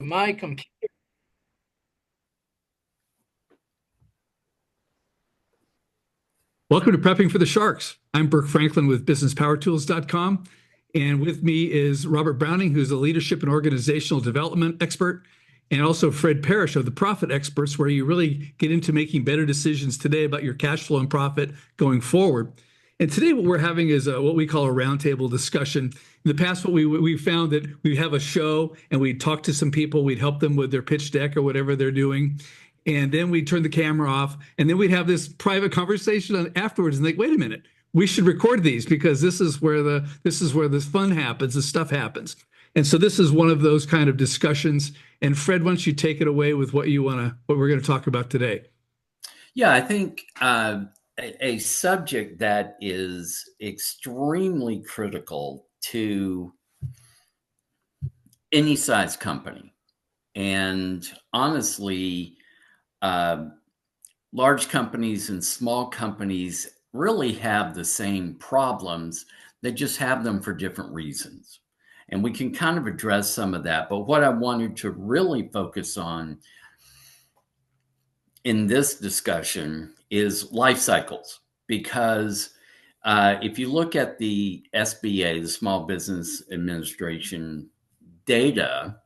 My computer. Welcome to Prepping for the Sharks. I'm Burke Franklin with BusinessPowerTools.com. And with me is Robert Browning, who's a leadership and organizational development expert, and also Fred Parrish of the Profit Experts, where you really get into making better decisions today about your cash flow and profit going forward. And today, what we're having is what we call a roundtable discussion. In the past, what we found that we have a show and we'd talk to some people, we'd help them with their pitch deck or whatever they're doing. And then we'd turn the camera off, and then we'd have this private conversation afterwards and think, wait a minute, we should record these because this is where the fun happens, the stuff happens. And so this is one of those kind of discussions. And Fred, why don't you take it away with what we're going to talk about today? Yeah, I think a subject that is extremely critical to any size company. And honestly, large companies and small companies really have the same problems. They just have them for different reasons. And we can kind of address some of that. But what I wanted to really focus on in this discussion is life cycles, because if you look at the SBA, the Small Business Administration data,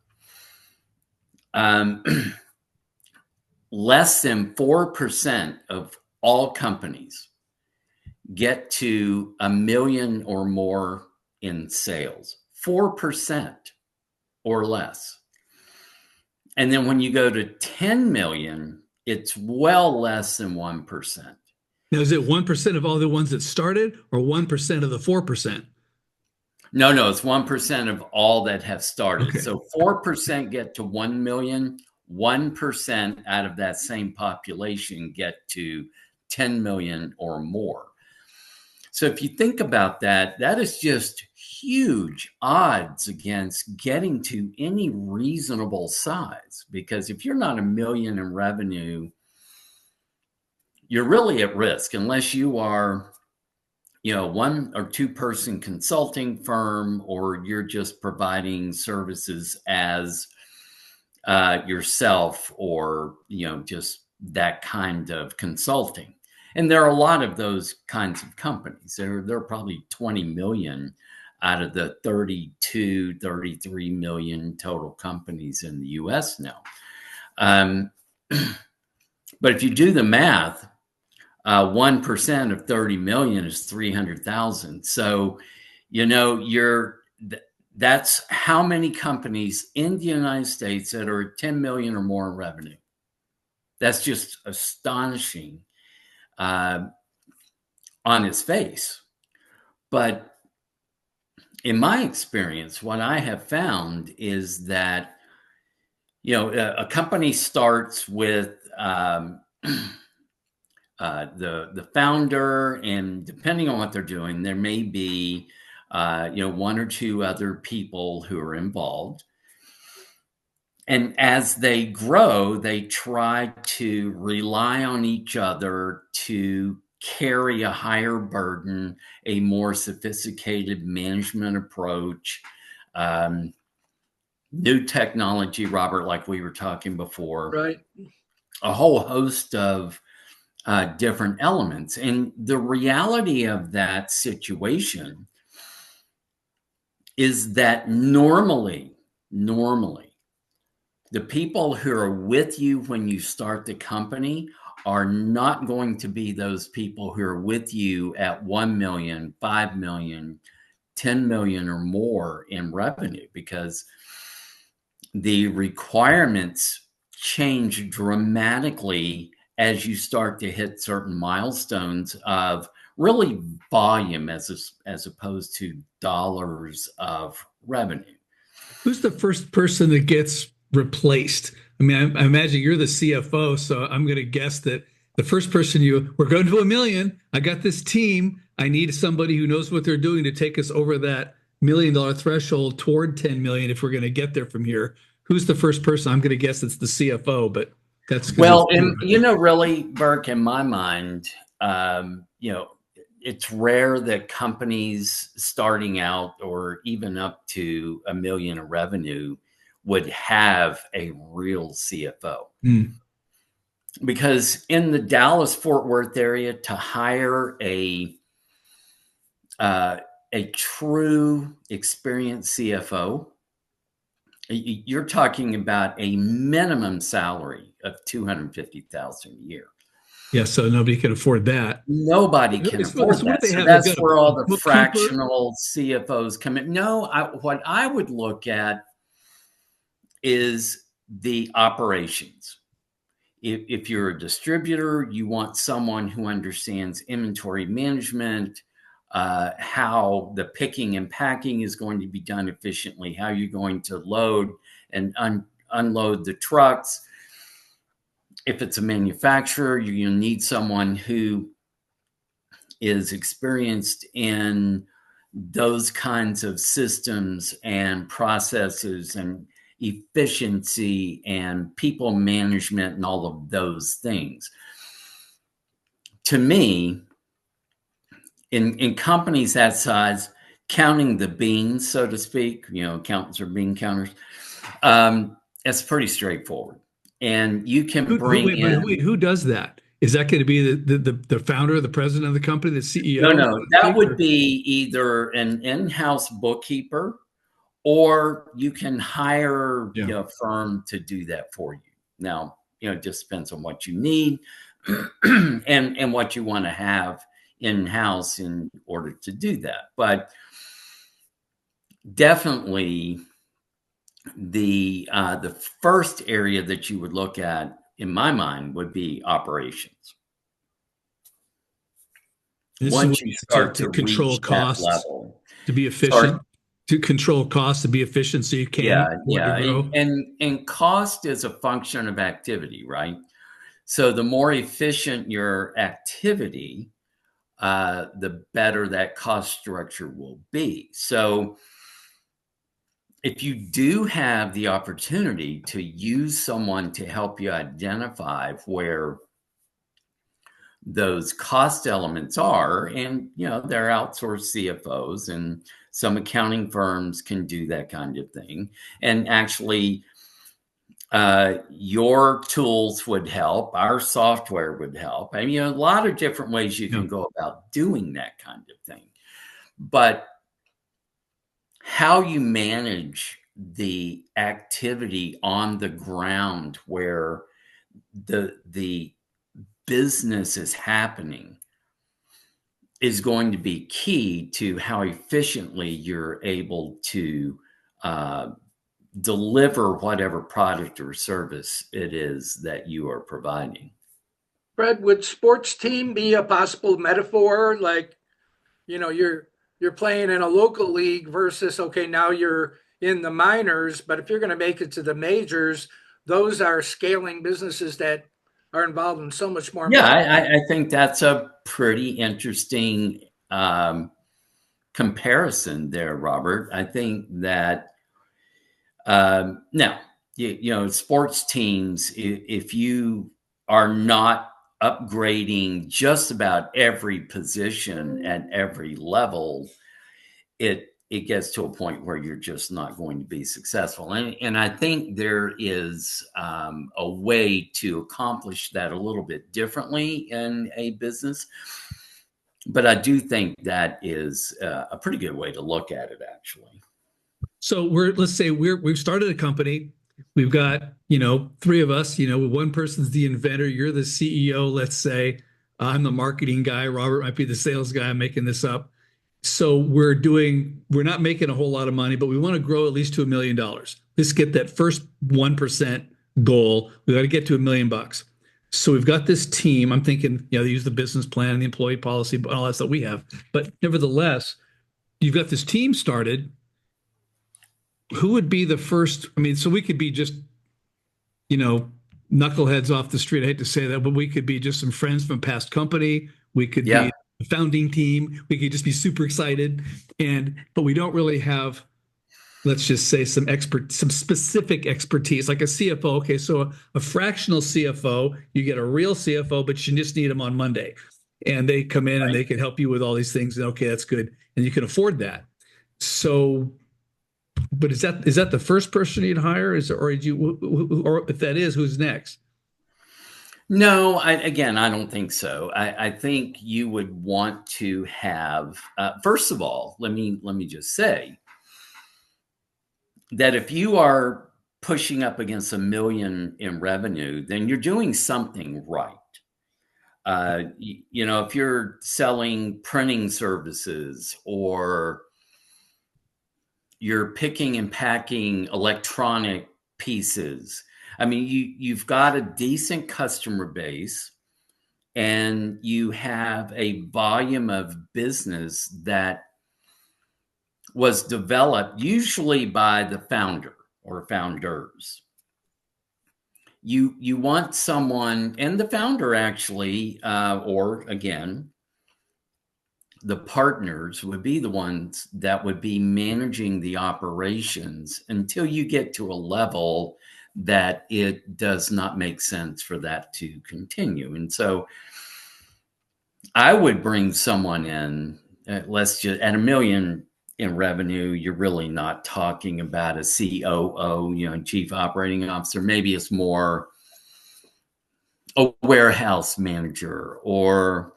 less than 4% of all companies get to $1 million or more in sales. 4% or less. And then when you go to 10 million, it's well less than 1%. Now, is it 1% of all the ones that started or 1% of the 4%? No, it's 1% of all that have started. Okay. So 4% get to 1 million. 1% out of that same population get to 10 million or more. So if you think about that, that is just huge odds against getting to any reasonable size. Because if you're not $1 million in revenue, you're really at risk unless you are, one or two person consulting firm, or you're just providing services as yourself, or just that kind of consulting. And there are a lot of those kinds of companies. There are probably 20 million out of the 32, 33 million total companies in the US now. But if you do the math, 1% of 30 million is 300,000. So, that's how many companies in the United States that are 10 million or more in revenue. That's just astonishing on its face. But in my experience, what I have found is that, a company starts with the founder, and depending on what they're doing, there may be one or two other people who are involved. And as they grow, they try to rely on each other to carry a higher burden, a more sophisticated management approach, new technology, Robert, like we were talking before, right? A whole host of different elements. And the reality of that situation is that normally, the people who are with you when you start the company are not going to be those people who are with you at 1 million, 5 million, 10 million or more in revenue, because the requirements change dramatically as you start to hit certain milestones of really volume as opposed to dollars of revenue. Who's the first person that gets replaced? I mean, I imagine you're the CFO, so I'm going to guess that the first person we're going to $1 million. I got this team. I need somebody who knows what they're doing to take us over that $1 million threshold toward 10 million if we're going to get there from here. Who's the first person? I'm going to guess it's the CFO, but that's really, Burke, in my mind, it's rare that companies starting out or even up to $1 million in revenue would have a real CFO. Mm. Because in the Dallas-Fort Worth area, to hire a true experienced CFO, you're talking about a minimum salary of $250,000 a year. Yeah, so nobody can afford that. Nobody can afford So what that. they So have, that's they've got where a all the bookkeeper. fractional CFOs come in. No, what I would look at is the operations. If you're a distributor, you want someone who understands inventory management, how the picking and packing is going to be done efficiently, how you're going to load and unload the trucks. If it's a manufacturer, you need someone who is experienced in those kinds of systems and processes and efficiency and people management and all of those things. To me, in companies that size, counting the beans, so to speak, accountants are bean counters, it's pretty straightforward. And you can bring in. Wait, who does that? Is that going to be the founder, the president of the company, the CEO? No, that would be either an in-house bookkeeper, or you can hire a firm to do that for you. Now, it just depends on what you need and what you want to have in-house in order to do that. But definitely the first area that you would look at, in my mind, would be operations. Once you start to control reach that costs, level, to be efficient, to control costs, to be efficient, so you can grow. And cost is a function of activity, right? So the more efficient your activity, the better that cost structure will be. So if you do have the opportunity to use someone to help you identify where those cost elements are, and they're outsourced CFOs, and some accounting firms can do that kind of thing, and actually your tools would help, our software would help. I mean, a lot of different ways you can go about doing that kind of thing, but how you manage the activity on the ground where the business is happening is going to be key to how efficiently you're able to deliver whatever product or service it is that you are providing. Fred, would sports team be a possible metaphor? Like, you're playing in a local league versus, okay, now you're in the minors, but if you're going to make it to the majors, those are scaling businesses that are involved in so much more. Yeah, I think that's a pretty interesting comparison there, Robert. I think that now, sports teams, if you are not upgrading just about every position at every level, it gets to a point where you're just not going to be successful. And I think there is a way to accomplish that a little bit differently in a business. But I do think that is a pretty good way to look at it, actually. So let's say we've started a company. We've got, three of us, one person's the inventor. You're the CEO, let's say. I'm the marketing guy. Robert might be the sales guy. I'm making this up. So we're not making a whole lot of money, but we want to grow at least to $1 million. Let's get that first 1% goal. We got to get to $1 million. So we've got this team. I'm thinking, they use the business plan and the employee policy, but all that stuff we have. But nevertheless, you've got this team started. Who would be the first? I mean, so we could be just, knuckleheads off the street. I hate to say that, but we could be just some friends from a past company. We could be a founding team. We could just be super excited. But we don't really have, let's just say, some specific expertise, like a CFO. Okay, so a fractional CFO, you get a real CFO, but you just need them on Monday. And they come in and they can help you with all these things. And okay, that's good. And you can afford that. So But is that the first person you'd hire? Is or did you or if that is, who's next? No, again, I don't think so. I think you would want to have, first of all, let me just say that if you are pushing up against 1 million in revenue, then you're doing something right. If you're selling printing services or you're picking and packing electronic pieces, I mean, you've got a decent customer base and you have a volume of business that was developed usually by the founder or founders. You want someone, and the founder actually, or again, the partners would be the ones that would be managing the operations until you get to a level that it does not make sense for that to continue. And so I would bring someone in, let's just at 1 million in revenue, you're really not talking about a COO, chief operating officer. Maybe it's more a warehouse manager or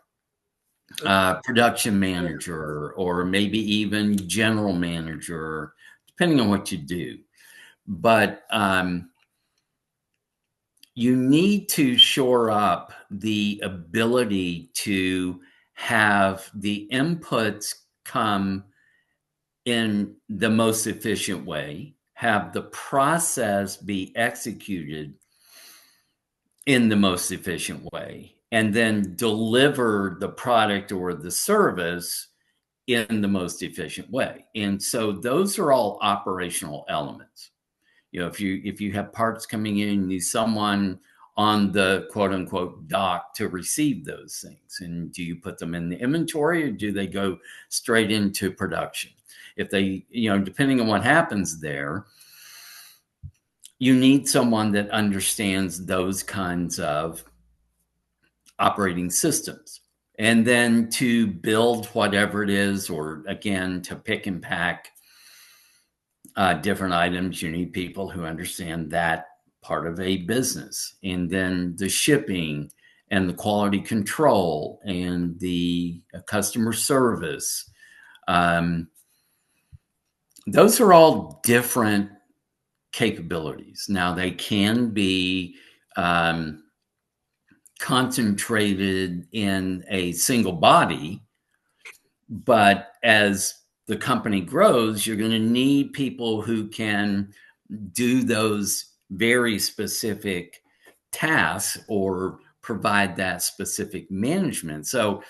production manager, or maybe even general manager, depending on what you do. But you need to shore up the ability to have the inputs come in the most efficient way, have the process be executed in the most efficient way, and then deliver the product or the service in the most efficient way. And so those are all operational elements. If you have parts coming in, you need someone on the quote unquote dock to receive those things. And do you put them in the inventory or do they go straight into production? If they, depending on what happens there, you need someone that understands those kinds of operating systems. And then to build whatever it is, or again, to pick and pack different items, you need people who understand that part of a business. And then the shipping and the quality control and the customer service. Those are all different capabilities. Now, they can be concentrated in a single body, but as the company grows, you're going to need people who can do those very specific tasks or provide that specific management. So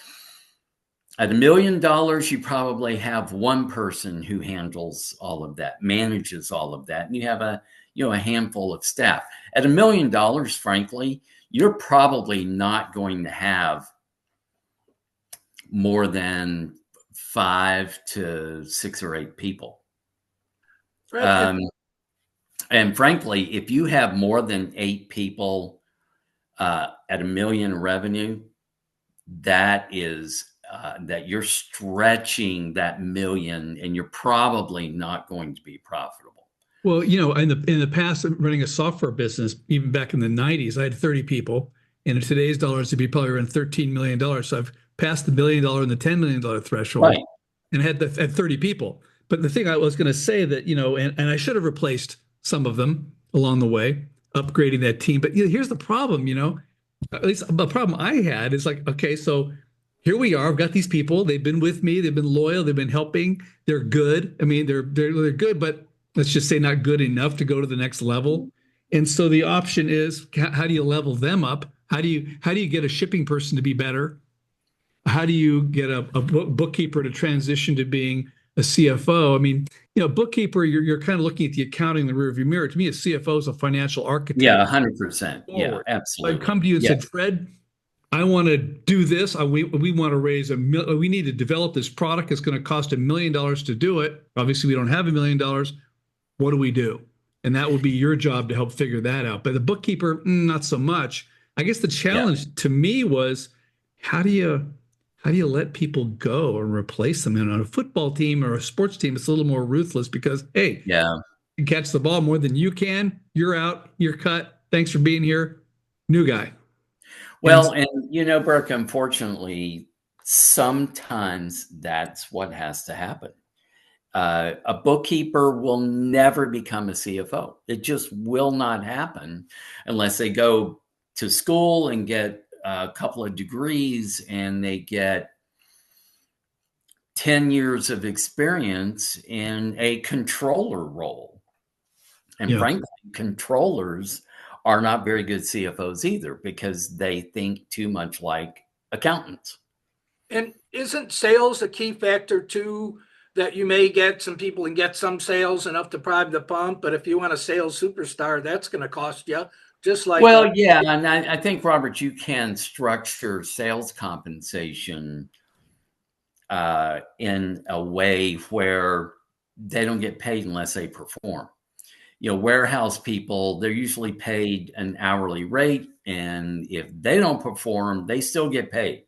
at $1 million, you probably have one person who handles all of that, manages all of that, and you have a handful of staff. At $1 million, frankly, you're probably not going to have more than 5 to 6 or 8 people. And frankly, if you have more than 8 people at $1 million revenue, that is that you're stretching that million, and you're probably not going to be profitable. Well, in the past, running a software business, even back in the 90s, I had 30 people, and in today's dollars, it'd be probably around $13 million. So I've passed the $1 million and the $10 million threshold, Right. And had 30 people. But the thing I was going to say that, and I should have replaced some of them along the way, upgrading that team. But here's the problem, at least the problem I had is like, okay, so here we are. I've got these people. They've been with me. They've been loyal. They've been helping. They're good. I mean, they're good, but let's just say not good enough to go to the next level. And so the option is, how do you level them up? How do you get a shipping person to be better? How do you get a bookkeeper to transition to being a CFO? I mean, bookkeeper, you're kind of looking at the accounting in the rearview mirror. To me, a CFO is a financial architect. Yeah, 100%. Yeah, absolutely. I'd come to you and said, Fred, I want to do this. We want to raise we need to develop this product. It's going to cost $1 million to do it. Obviously, we don't have $1 million. What do we do? And that would be your job to help figure that out. But the bookkeeper, not so much. I guess the challenge to me was, how do you how do you let people go or replace them? And on a football team or a sports team, it's a little more ruthless because, hey, Yeah. you catch the ball more than you can, you're out, you're cut. Thanks for being here. New guy. And Well, and Burke, unfortunately, sometimes that's what has to happen. A bookkeeper will never become a CFO. It just will not happen unless they go to school and get a couple of degrees and they get 10 years of experience in a controller role. And yeah. frankly, controllers are not very good CFOs either because they think too much like accountants. And isn't sales a key factor too? That you may get some people and get some sales enough to prime the pump, but if you want a sales superstar, that's going to cost you. Just like Well, yeah, and I think, Robert, you can structure sales compensation in a way where they don't get paid unless they perform. Warehouse people, they're usually paid an hourly rate, and if they don't perform, they still get paid.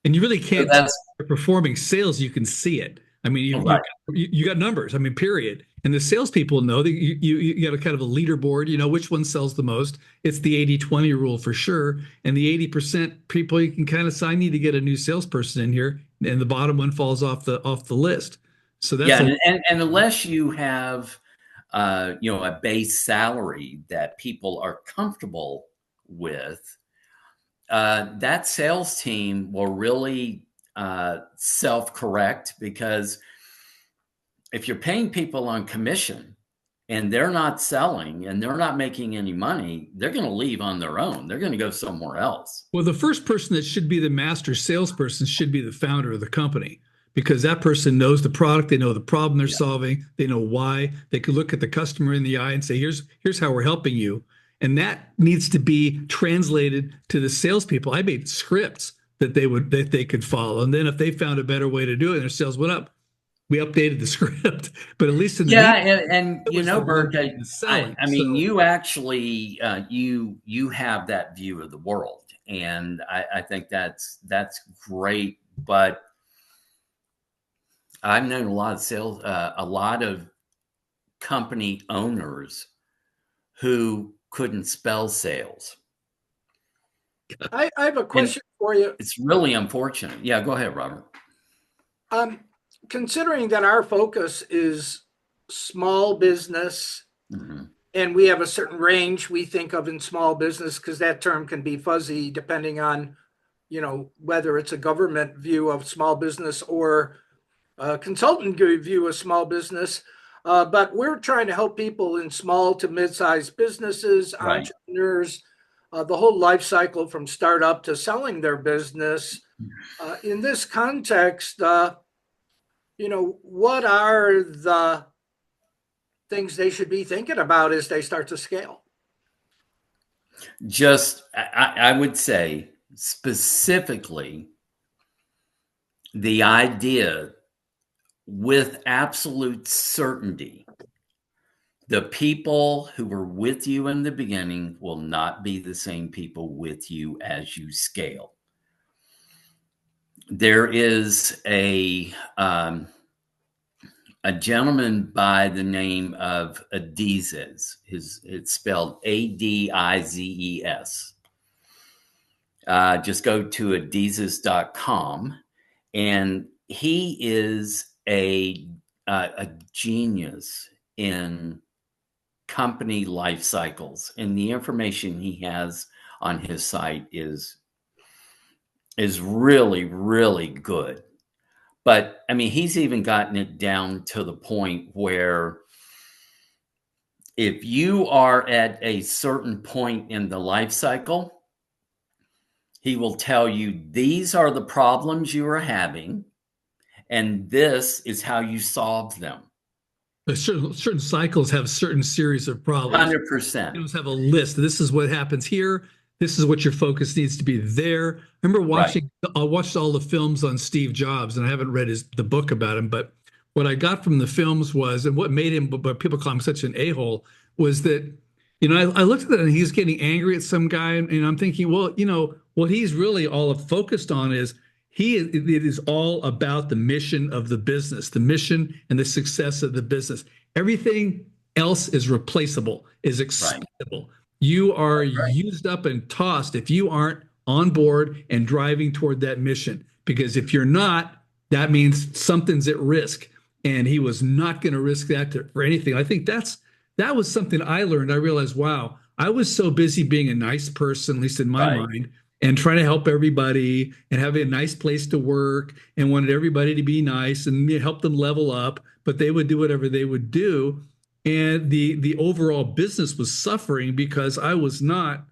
And you really can't So that's performing sales. You can see it. I mean, right. you got numbers. I mean, period. And the salespeople know that you got a kind of a leaderboard. You know which one sells the most. It's the 80-20 rule for sure. And the 80% people you can kind of say, I need to get a new salesperson in here, and the bottom one falls off the list. So that's and unless you have a base salary that people are comfortable with, that sales team will really self-correct, because if you're paying people on commission and they're not selling and they're not making any money, they're going to leave on their own. They're going to go somewhere else. Well, the first person that should be the master salesperson should be the founder of the company, because that person knows the product, they know the problem they're solving, they know why. They could look at the customer in the eye and say, here's how we're helping you. And that needs to be translated to the salespeople. I made scripts that they could follow. And then if they found a better way to do it and their sales went up, we updated the script. But at least in the Burke, I mean, you actually you have that view of the world, and I think that's great. But I've known a lot of company owners who couldn't spell sales. I have a question for you. It's really unfortunate. Yeah, go ahead, Robert. Considering that our focus is small business, Mm-hmm. and we have a certain range we think of in small business, because that term can be fuzzy depending on, whether it's a government view of small business or a consultant view of small business. But we're trying to help people in small to mid-sized businesses, Right. entrepreneurs, the whole life cycle from startup to selling their business. In this context, what are the things they should be thinking about as they start to scale? Just, I would say specifically the idea with absolute certainty, the people who were with you in the beginning will not be the same people with you as you scale. There is a gentleman by the name of Adizes. It's spelled Adizes. Just go to adizes.com, and he is a genius in company life cycles, and the information he has on his site is really, really good. But I mean, he's even gotten it down to the point where if you are at a certain point in the life cycle, he will tell you, these are the problems you are having, and this is how you solve them. Certain cycles have certain series of problems. 100%. You just have a list. This is what happens here. This is what your focus needs to be there. I remember I watched all the films on Steve Jobs, and I haven't read the book about him, but what I got from the films was, and what made him, but people call him such an a-hole, was that, I looked at that and he was getting angry at some guy, and I'm thinking, well, what he's really all focused on is it is all about the mission of the business, the mission and the success of the business. Everything else is replaceable, is Right. expendable. You are used up and tossed if you aren't on board and driving toward that mission. Because if you're not, that means something's at risk. And he was not going to risk that for anything. I think that was something I learned. I realized, wow, I was so busy being a nice person, at least in my Right. mind, and trying to help everybody and having a nice place to work and wanted everybody to be nice and help them level up, but they would do whatever they would do. And the overall business was suffering because I was not,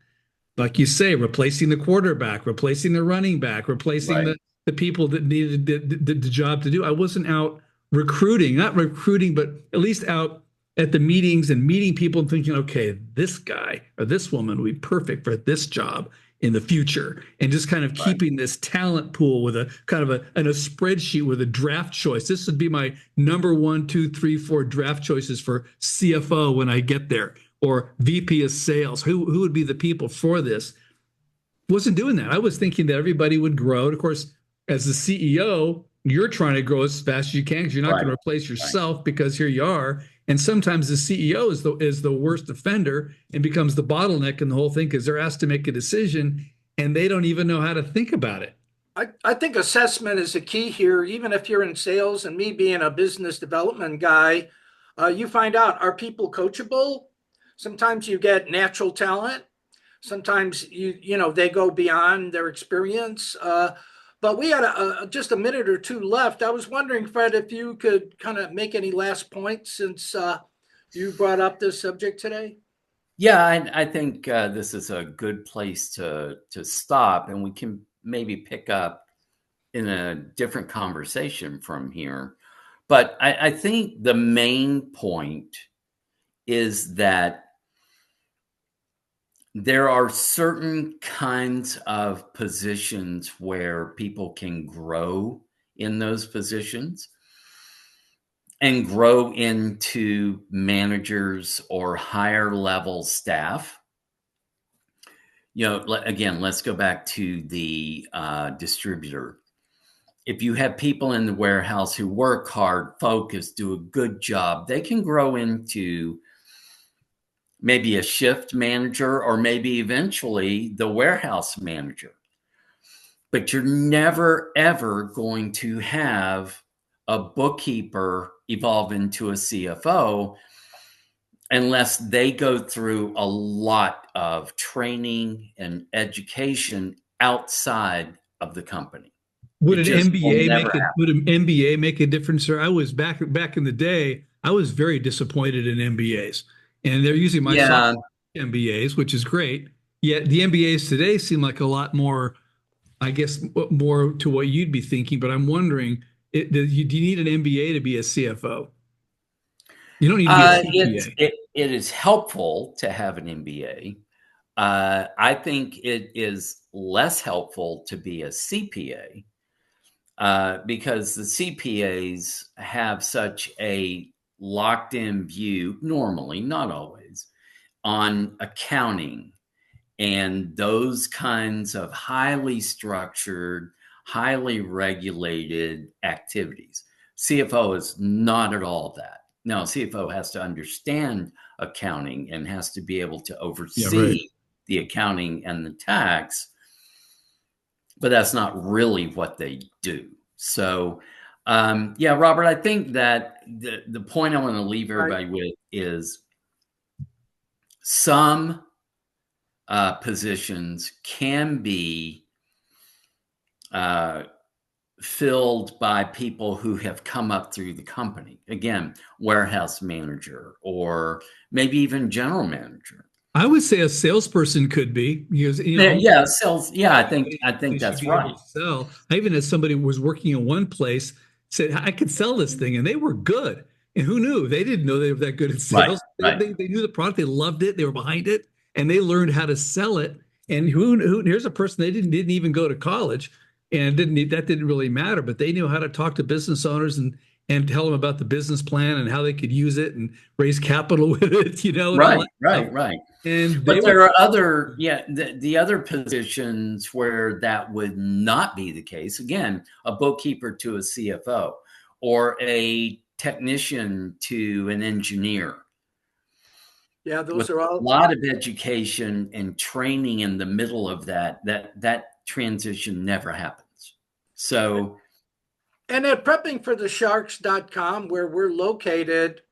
like you say, replacing the quarterback, replacing the running back, replacing Right. the people that needed the job to do. I wasn't out recruiting, not recruiting, but at least out at the meetings and meeting people and thinking, okay, this guy or this woman would be perfect for this job in the future, and just kind of Right. keeping this talent pool with a kind of a spreadsheet with a draft choice. This would be my number 1, 2, 3, 4 draft choices for CFO when I get there, or VP of sales. Who would be the people for this? Wasn't doing that. I was thinking that everybody would grow. And of course, as the CEO, you're trying to grow as fast as you can because you're not Right. going to replace yourself, because here you are. And sometimes the CEO is the worst offender and becomes the bottleneck in the whole thing because they're asked to make a decision and they don't even know how to think about it. I think assessment is the key here. Even if you're in sales, and me being a business development guy, you find out, are people coachable? Sometimes you get natural talent. Sometimes they go beyond their experience. But we had just a minute or two left. I was wondering, Fred, if you could kind of make any last points since you brought up this subject today. Yeah, I think this is a good place to stop, and we can maybe pick up in a different conversation from here. But I think the main point is that there are certain kinds of positions where people can grow in those positions and grow into managers or higher level staff. Again, let's go back to the distributor. If you have people in the warehouse who work hard, focus, do a good job, they can grow into maybe a shift manager or maybe eventually the warehouse manager. But you're never, ever going to have a bookkeeper evolve into a CFO unless they go through a lot of training and education outside of the company. Would It an just will MBA never make it? happen. Would an MBA make a difference? Sir, I was back in the day. I was very disappointed in MBAs, and they're using my Yeah, MBAs, which is great. Yet the MBAs today seem like a lot more, I guess, more to what you'd be thinking. But I'm wondering, do you need an MBA to be a CFO? You don't need to be a CPA. it is helpful to have an MBA. I think it is less helpful to be a CPA because the CPAs have such a locked in view, normally, not always, on accounting and those kinds of highly structured, highly regulated activities. CFO is not at all that. Now, CFO has to understand accounting and has to be able to Yeah, right. oversee the accounting and the tax, but that's not really what they do. So, yeah, Robert, I think that the point I want to leave everybody with is some positions can be filled by people who have come up through the company. Again, warehouse manager or maybe even general manager. I would say a salesperson could be, because Yeah, sales. Yeah, I think they should that's be able right. to sell. I even had somebody who was working in one place said I could sell this thing, and they were good. And who knew? They didn't know they were that good at Right, sales. right. They knew the product, they loved it, they were behind it, and they learned how to sell it. And here's a person, they didn't even go to college, and that didn't really matter, but they knew how to talk to business owners and tell them about the business plan and how they could use it and raise capital with it, and all Right, that right, stuff. right. And But they there would, are other, yeah, the other positions where that would not be the case. Again, a bookkeeper to a CFO or a technician to an engineer. Yeah, With those are a all. lot of education and training in the middle of that transition never happens. So, And at preppingforthesharks.com, where we're located,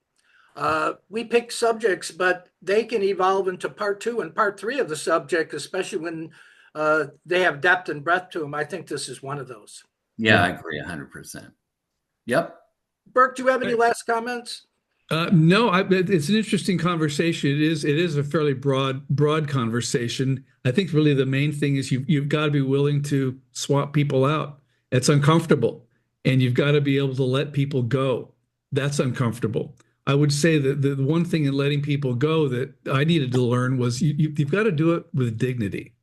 we pick subjects, but they can evolve into part 2 and part 3 of the subject, especially when they have depth and breadth to them. I think this is one of those. yeah, I agree 100%. Yep. Burke, do you have any last comments? No, it's an interesting conversation. It is a fairly broad conversation. I think really the main thing is you've got to be willing to swap people out. It's uncomfortable, and you've got to be able to let people go. That's uncomfortable. I would say that the one thing in letting people go that I needed to learn was you've got to do it with dignity,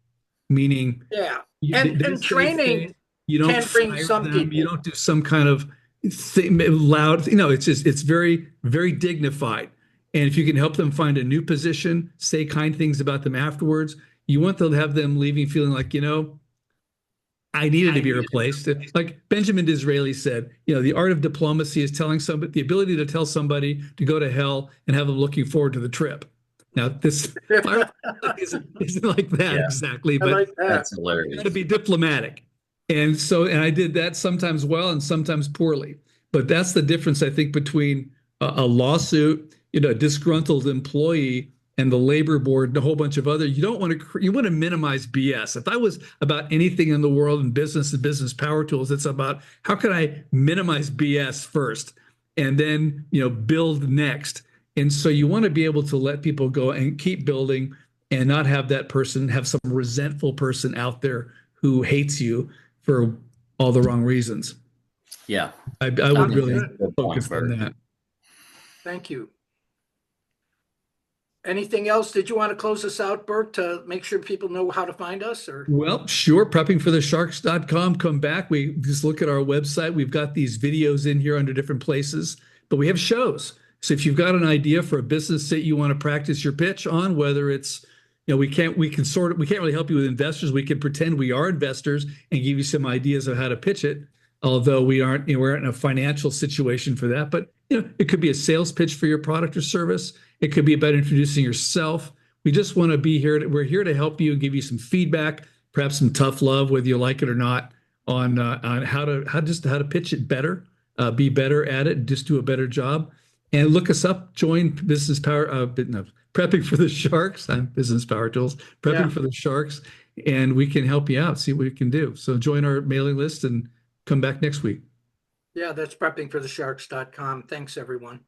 meaning Yeah. they And say training thing, you don't can bring fire some them, you people. don't do some kind of loud, it's very, very dignified. And if you can help them find a new position, say kind things about them afterwards, you want to have them leaving feeling like, I needed to be replaced. Like Benjamin Disraeli said, the art of diplomacy is telling somebody, the ability to tell somebody to go to hell and have them looking forward to the trip. Now, this isn't like that Yeah. exactly, I but like that. That's you hilarious. got to be diplomatic. And I did that sometimes well and sometimes poorly. But that's the difference, I think, between a lawsuit, a disgruntled employee, and the labor board and a whole bunch of other. You want to minimize BS. If I was about anything in the world in business and business power tools, it's about how can I minimize BS first and then build next. And so you want to be able to let people go and keep building and not have that person have some resentful person out there who hates you for all the wrong reasons. Yeah. I would think really that's a good point, focus on Bert. that. Thank you. Anything else? Did you want to close us out, Bert, to make sure people know how to find us? Or Well, sure. Preppingforthesharks.com. Come back. We just look at our website. We've got these videos in here under different places, but we have shows. So if you've got an idea for a business that you want to practice your pitch on, whether it's, we can't really help you with investors. We can pretend we are investors and give you some ideas of how to pitch it. Although we're in a financial situation for that, but it could be a sales pitch for your product or service. It could be about introducing yourself. We just want to be here. We're here to help you and give you some feedback, perhaps some tough love, whether you like it or not, on how to pitch it better, be better at it, and just do a better job. And look us up. Join Business Power. Prepping for the Sharks. I'm Business Power Tools. Prepping for the Sharks, and we can help you out. See what we can do. So join our mailing list and come back next week. yeah, that's preppingforthesharks.com. Thanks, everyone.